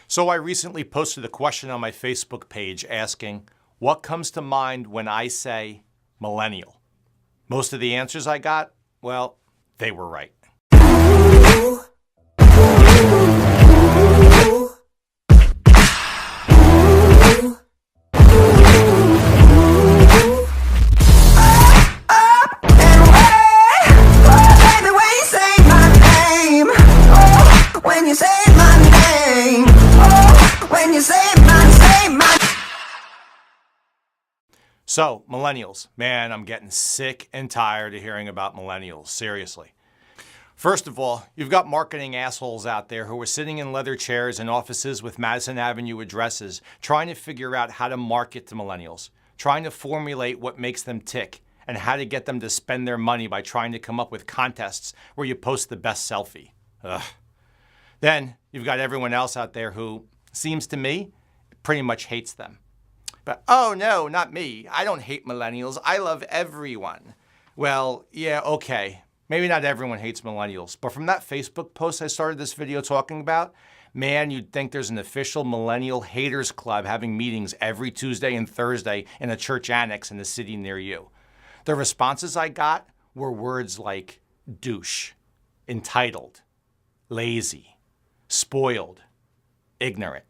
So I recently posted a question on my Facebook page asking, what comes to mind when I say millennial? Most of the answers I got, well, they were right. So, millennials. Man, I'm getting sick and tired of hearing about millennials. Seriously. First of all, you've got marketing assholes out there who are sitting in leather chairs in offices with Madison Avenue addresses, trying to figure out how to market to millennials, trying to formulate what makes them tick, and how to get them to spend their money by trying to come up with contests where you post the best selfie. Ugh. Then, you've got everyone else out there who, seems to me, pretty much hates them. But, oh no, not me. I don't hate millennials. I love everyone. Well, yeah, okay. Maybe not everyone hates millennials, but from that Facebook post I started this video talking about, man, you'd think there's an official millennial haters club having meetings every Tuesday and Thursday in a church annex in the city near you. The responses I got were words like douche, entitled, lazy, spoiled, ignorant.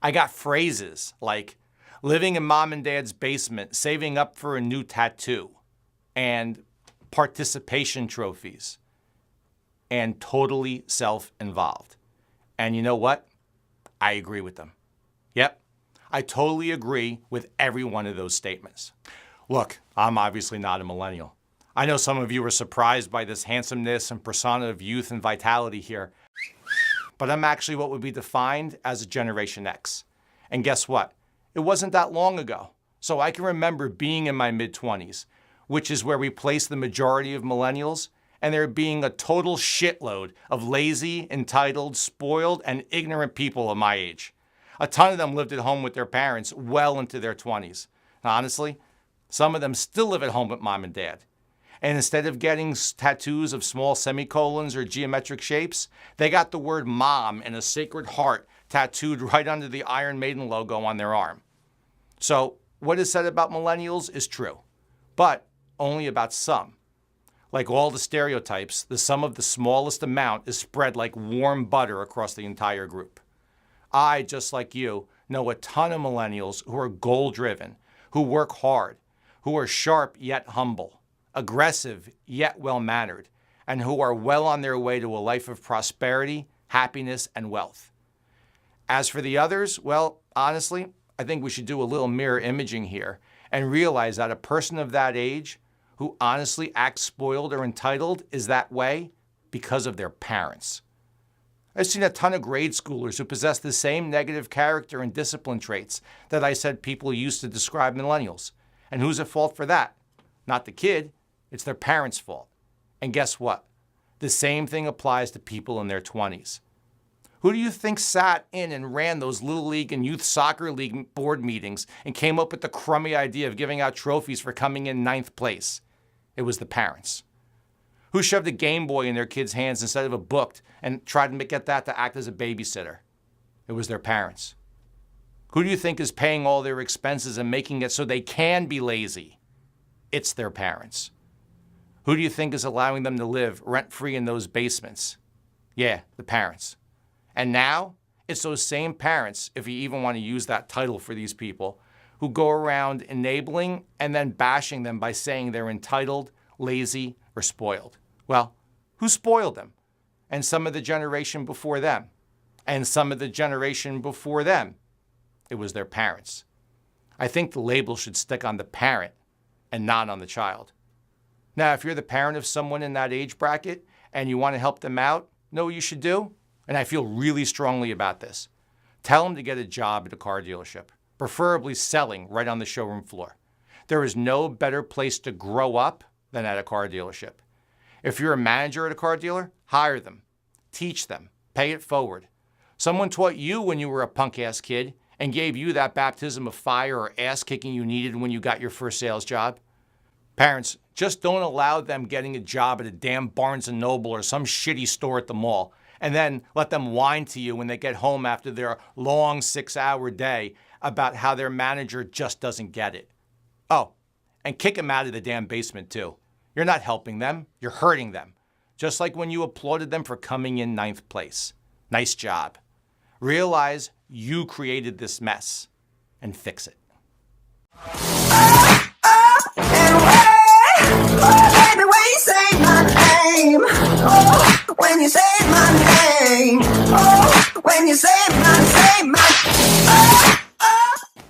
I got phrases like living in mom and dad's basement, saving up for a new tattoo, and participation trophies, and totally self-involved. And you know what? I agree with them. Yep, I totally agree with every one of those statements. Look, I'm obviously not a millennial. I know some of you are surprised by this handsomeness and persona of youth and vitality here, but I'm actually what would be defined as a Generation X. And guess what? It wasn't that long ago. So I can remember being in my mid-20s, which is where we place the majority of millennials, and there being a total shitload of lazy, entitled, spoiled, and ignorant people of my age. A ton of them lived at home with their parents well into their 20s. Honestly, some of them still live at home with mom and dad. And instead of getting tattoos of small semicolons or geometric shapes, they got the word mom and a sacred heart tattooed right under the Iron Maiden logo on their arm. So what is said about millennials is true, but only about some. Like all the stereotypes, the sum of the smallest amount is spread like warm butter across the entire group. I, just like you, know a ton of millennials who are goal-driven, who work hard, who are sharp yet humble, aggressive yet well-mannered, and who are well on their way to a life of prosperity, happiness, and wealth. As for the others, well, honestly, I think we should do a little mirror imaging here and realize that a person of that age who honestly acts spoiled or entitled is that way because of their parents. I've seen a ton of grade schoolers who possess the same negative character and discipline traits that I said people used to describe millennials. And who's at fault for that? Not the kid, it's their parents' fault. And guess what? The same thing applies to people in their 20s. Who do you think sat in and ran those Little League and Youth Soccer League board meetings and came up with the crummy idea of giving out trophies for coming in 9th place? It was the parents. Who shoved a Game Boy in their kids' hands instead of a book and tried to get that to act as a babysitter? It was their parents. Who do you think is paying all their expenses and making it so they can be lazy? It's their parents. Who do you think is allowing them to live rent-free in those basements? Yeah, the parents. And now, it's those same parents, if you even want to use that title for these people, who go around enabling and then bashing them by saying they're entitled, lazy, or spoiled. Well, who spoiled them? And some of the generation before them. And some of the generation before them. It was their parents. I think the label should stick on the parent and not on the child. Now, if you're the parent of someone in that age bracket and you want to help them out, know what you should do? And I feel really strongly about this. Tell them to get a job at a car dealership, preferably selling right on the showroom floor. There is no better place to grow up than at a car dealership. If you're a manager at a car dealer, hire them, teach them, pay it forward. Someone taught you when you were a punk-ass kid and gave you that baptism of fire or ass-kicking you needed when you got your first sales job. Parents, just don't allow them getting a job at a damn Barnes & Noble or some shitty store at the mall and then let them whine to you when they get home after their long 6-hour day about how their manager just doesn't get it. Oh, and kick them out of the damn basement too. You're not helping them, you're hurting them. Just like when you applauded them for coming in 9th place. Nice job. Realize you created this mess and fix it. Baby, when you say my name, oh, when you say my name, oh, when you say my